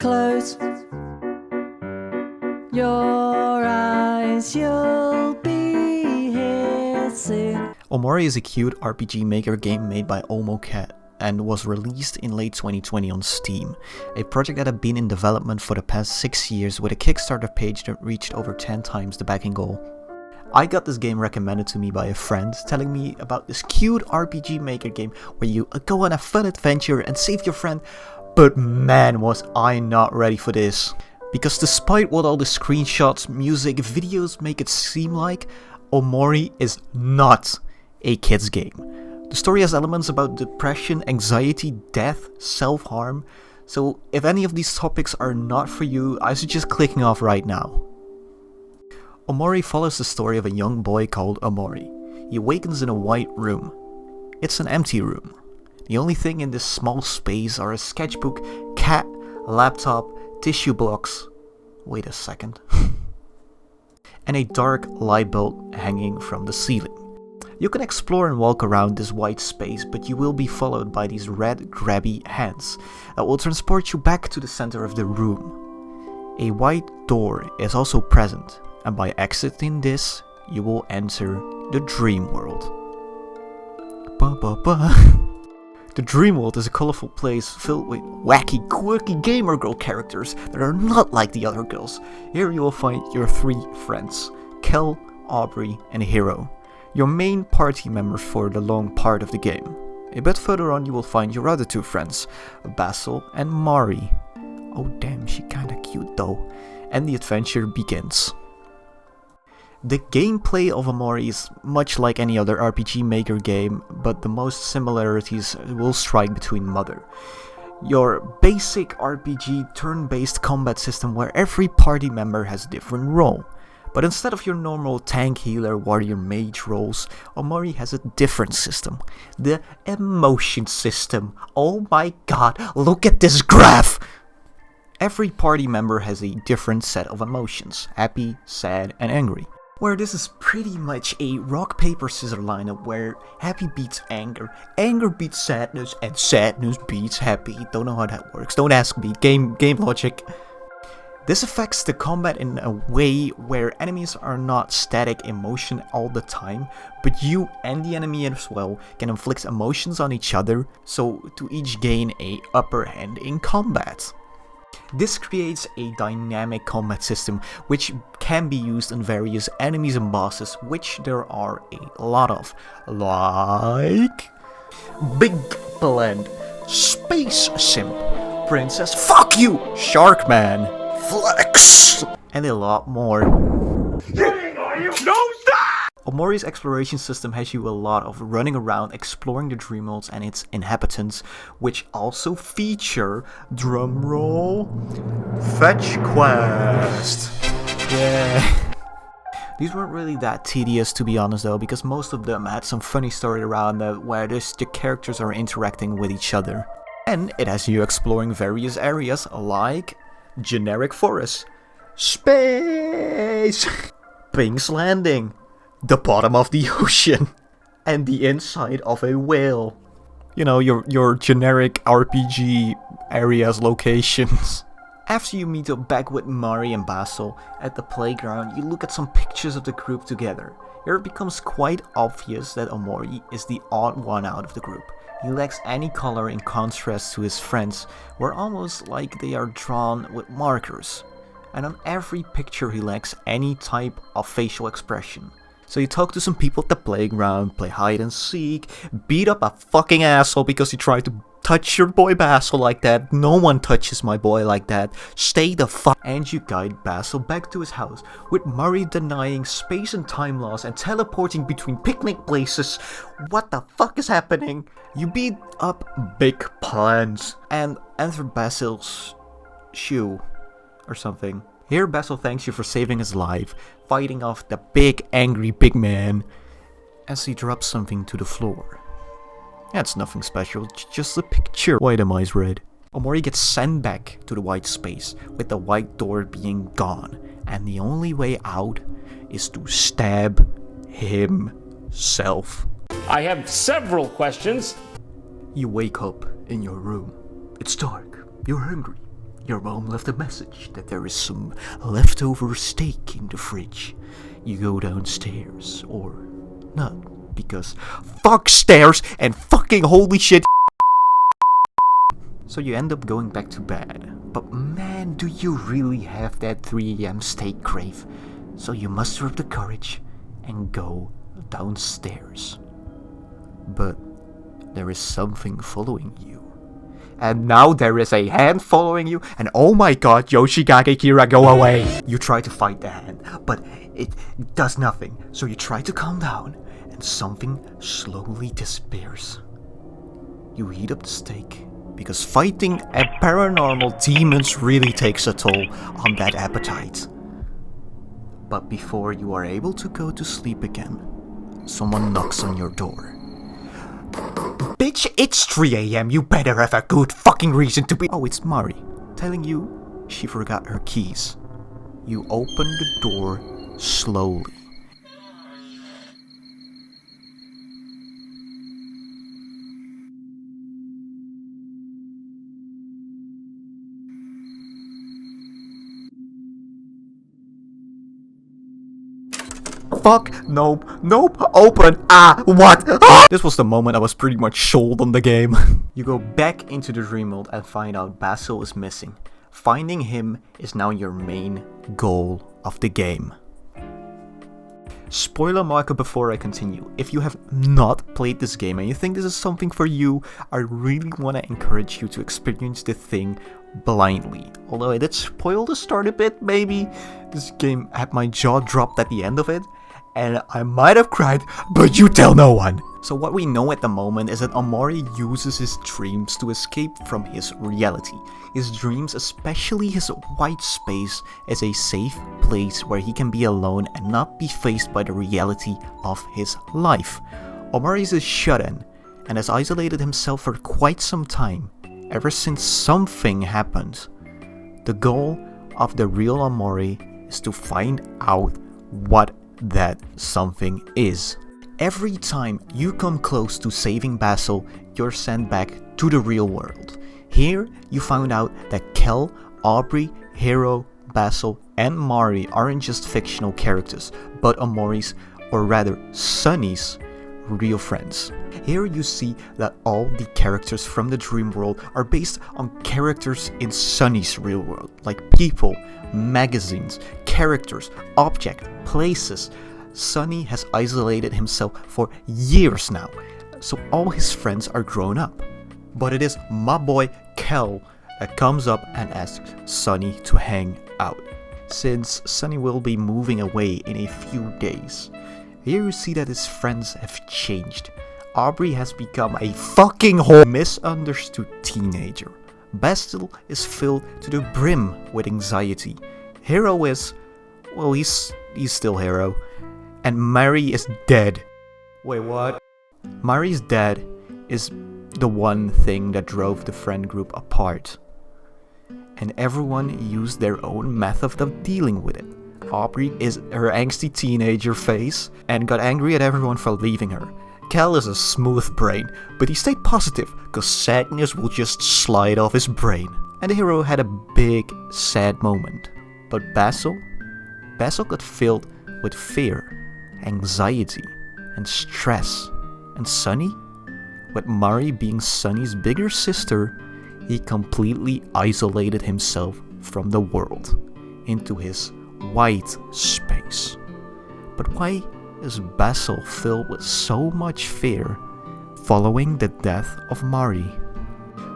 Close your eyes, you'll be here soon. OMORI is a cute RPG maker game made by OMORI and was released in late 2020 on Steam, a project that had been in development for the past 6 years with a Kickstarter page that reached over 10 times the backing goal. I got this game recommended to me by a friend, telling me about this cute RPG maker game where you go on a fun adventure and save your friend, but man was I not ready for this. Because despite what all the screenshots, music, videos make it seem like, OMORI is not a kid's game. The story has elements about depression, anxiety, death, self-harm, so if any of these topics are not for you, I suggest clicking off right now. OMORI follows the story of a young boy called Omori. He awakens in a white room. It's an empty room. The only thing in this small space are a sketchbook, cat, a laptop, tissue blocks, wait a second, and a dark light bulb hanging from the ceiling. You can explore and walk around this white space, but you will be followed by these red grabby hands that will transport you back to the center of the room. A white door is also present, and by exiting this, you will enter the dream world. The dream world is a colorful place filled with wacky, quirky gamer girl characters that are not like the other girls. Here you will find your 3 friends, Kel, Aubrey, and Hero, your main party members for the long part of the game. A bit further on you will find your other 2 friends, Basil and Mari. Oh damn, she kinda cute though. And the adventure begins. The gameplay of OMORI is much like any other RPG Maker game, but the most similarities will strike between Mother. Your basic RPG turn-based combat system where every party member has a different role. But instead of your normal tank, healer, warrior, mage roles, OMORI has a different system. The emotion system. Oh my god, look at this graph! Every party member has a different set of emotions, happy, sad, and angry. Where this is pretty much a rock, paper, scissors lineup where happy beats anger, anger beats sadness, and sadness beats happy. Don't know how that works, don't ask me, game logic. This affects the combat in a way where enemies are not static emotion all the time, but you and the enemy as well can inflict emotions on each other, so to each gain a upper hand in combat. This creates a dynamic combat system which can be used on various enemies and bosses, which there are a lot of, like Big Blend, Space Simp, Princess Fuck You, Sharkman, Flex, and a lot more. OMORI's exploration system has you a lot of running around exploring the dream worlds and its inhabitants, which also feature, drumroll, fetch quest. Yeah. These weren't really that tedious to be honest though, because most of them had some funny story around them where the characters are interacting with each other. And it has you exploring various areas like generic forest, space, Pink's Landing, the bottom of the ocean, and the inside of a whale. You know, your generic RPG areas, locations. After you meet up back with Mari and Basil at the playground, you look at some pictures of the group together. Here it becomes quite obvious that Omori is the odd one out of the group. He lacks any color in contrast to his friends, who are almost like they are drawn with markers. And on every picture he lacks any type of facial expression. So you talk to some people at the playground, play hide and seek, beat up a fucking asshole because you tried to touch your boy Basil like that. No one touches my boy like that. Stay the fuck. And you guide Basil back to his house, with Murray denying space and time laws and teleporting between picnic places. What the fuck is happening? You beat up big plants and enter Basil's shoe or something. Here Basil thanks you for saving his life, fighting off the big angry big man, as he drops something to the floor. That's nothing special, just a picture. White am I's red. Omori gets sent back to the white space, with the white door being gone, and the only way out is to stab himself. I have several questions. You wake up in your room. It's dark, you're hungry, Your mom left a message that there is some leftover steak in the fridge. You go downstairs, or not, because fuck stairs and fucking holy shit. So you end up going back to bed. But man, do you really have that 3 AM steak crave. So you muster up the courage and go downstairs. But there is something following you. And now there is a hand following you, and oh my god, Yoshigage Kira, go away! You try to fight the hand, but it does nothing. So you try to calm down, and something slowly disappears. You heat up the steak, because fighting a paranormal demons really takes a toll on that appetite. But before you are able to go to sleep again, someone knocks on your door. Bitch, it's 3 AM, you better have a good fucking reason to be— Oh, it's Mari, telling you she forgot her keys. You open the door slowly. Fuck, nope, open, what? This was the moment I was pretty much sold on the game. You go back into the dream world and find out Basil is missing. Finding him is now your main goal of the game. Spoiler marker before I continue. If you have not played this game and you think this is something for you, I really want to encourage you to experience the thing blindly. Although I did spoil the start a bit, maybe. This game had my jaw dropped at the end of it, and I might have cried, but you tell no one. So what we know at the moment is that Omori uses his dreams to escape from his reality. His dreams, especially his white space, is a safe place where he can be alone and not be faced by the reality of his life. Omori is a shut-in and has isolated himself for quite some time, ever since something happened. The goal of the real Omori is to find out what that something is. Every time you come close to saving Basil, you're sent back to the real world. Here, you found out that Kel, Aubrey, Hero, Basil, and Mari aren't just fictional characters, but Omori's, or rather Sunny's, real friends. Here you see that all the characters from the dream world are based on characters in Sunny's real world, like people, magazines, characters, objects, places. Sunny has isolated himself for years now, so all his friends are grown up. But it is my boy Kel that comes up and asks Sunny to hang out, since Sunny will be moving away in a few days. Here you see that his friends have changed. Aubrey has become a fucking misunderstood teenager. Basil is filled to the brim with anxiety. Hero is, well, he's still Hero. And Mari is dead. Wait, what? Mari's dad is the one thing that drove the friend group apart. And everyone used their own method of dealing with it. Aubrey is her angsty teenager phase and got angry at everyone for leaving her. Kel is a smooth brain, but he stayed positive cause sadness will just slide off his brain. And the hero had a big sad moment. But Basil got filled with fear, anxiety, and stress. And Sunny? With Mari being Sunny's bigger sister, he completely isolated himself from the world into his white space. But why is Basil filled with so much fear following the death of Mari?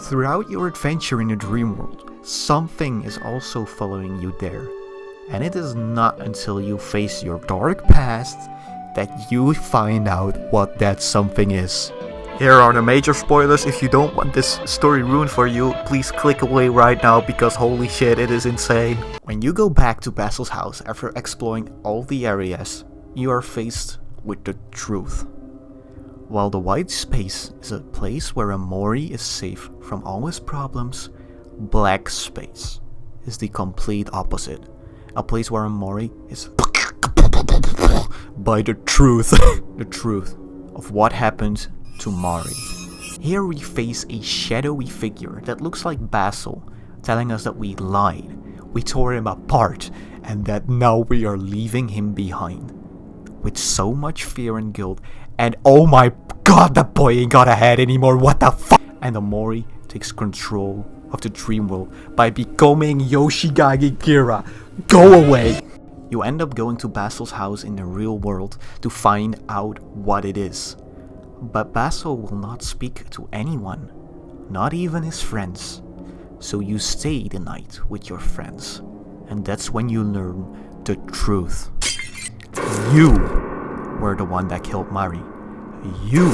Throughout your adventure in the dream world, something is also following you there. And it is not until you face your dark past that you find out what that something is. Here are the major spoilers. If you don't want this story ruined for you, please click away right now because holy shit, it is insane. When you go back to Basil's house after exploring all the areas, you are faced with the truth. While the white space is a place where Omori is safe from all his problems, black space is the complete opposite. A place where Omori is by the truth. The truth of what happened to Mari. Here we face a shadowy figure that looks like Basil, telling us that we lied, we tore him apart, and that now we are leaving him behind. With so much fear and guilt, and oh my god, that boy ain't got a head anymore, what the fuck? And Omori takes control of the dream world by becoming Yoshigage Kira. Go away! You end up going to Basil's house in the real world to find out what it is. But Basil will not speak to anyone, not even his friends. So you stay the night with your friends, and that's when you learn the truth. You were the one that killed Mari. You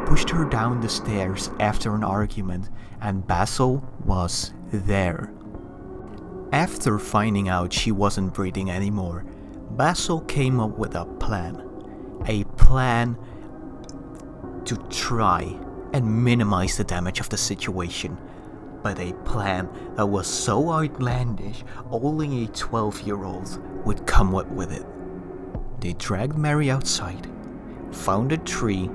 pushed her down the stairs after an argument, and Basil was there. After finding out she wasn't breathing anymore, Basil came up with a plan. A plan to try and minimize the damage of the situation. But a plan that was so outlandish, only a 12-year-old would come up with it. They dragged Mary outside, found a tree,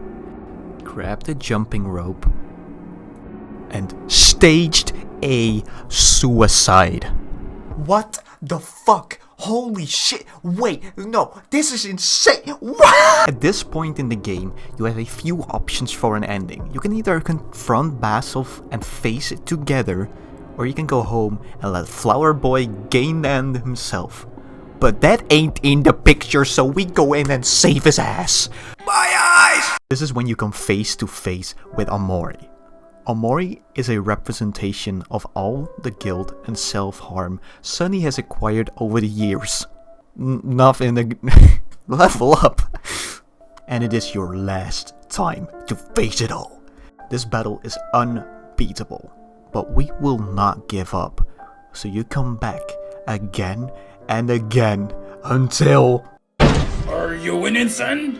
grabbed a jumping rope, and staged a suicide. What the fuck? Holy shit, wait, no, this is insane, what? At this point in the game, you have a few options for an ending. You can either confront Basil and face it together, or you can go home and let Flower Boy gain the end himself. But that ain't in the picture, so we go in and save his ass. My eyes! This is when you come face to face with Omori. Omori is a representation of all the guilt and self-harm Sunny has acquired over the years. Nothing to level up. And it is your last time to face it all. This battle is unbeatable, but we will not give up. So you come back again and again until... Are you winning, son?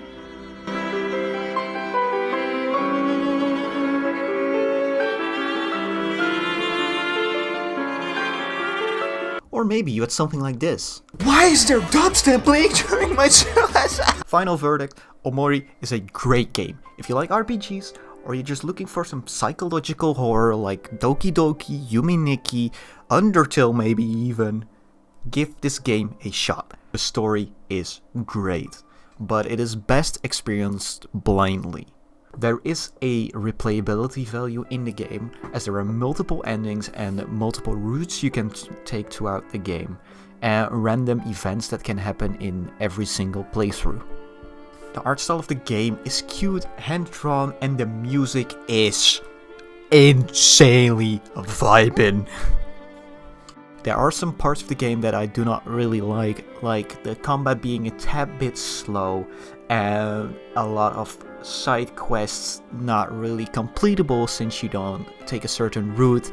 Or maybe you had something like this. Why is there dubstep playing during my Final verdict, Omori is a great game. If you like RPGs, or you're just looking for some psychological horror like Doki Doki, Yumi Nikki, Undertale maybe even, give this game a shot. The story is great, but it is best experienced blindly. There is a replayability value in the game, as there are multiple endings and multiple routes you can take throughout the game, and random events that can happen in every single playthrough. The art style of the game is cute, hand-drawn, and the music is insanely vibin'. There are some parts of the game that I do not really like the combat being a tad bit slow, and a lot of side quests not really completable since you don't take a certain route,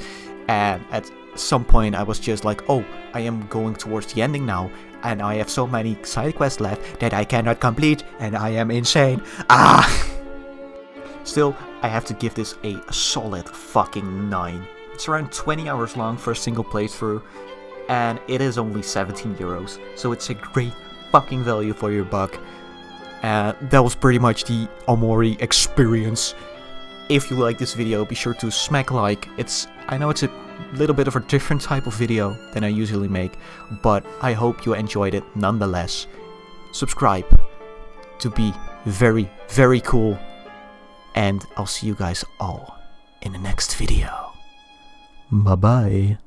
and at some point I was just like, oh, I am going towards the ending now, and I have so many side quests left that I cannot complete, and I am insane. Still, I have to give this a solid fucking 9. It's around 20 hours long for a single playthrough, and it is only 17 euros, so it's a great fucking value for your buck. That was pretty much the Omori experience. If you like this video, be sure to smack like. I know it's a little bit of a different type of video than I usually make, but I hope you enjoyed it nonetheless. Subscribe to be very, very cool, and I'll see you guys all in the next video. Bye bye.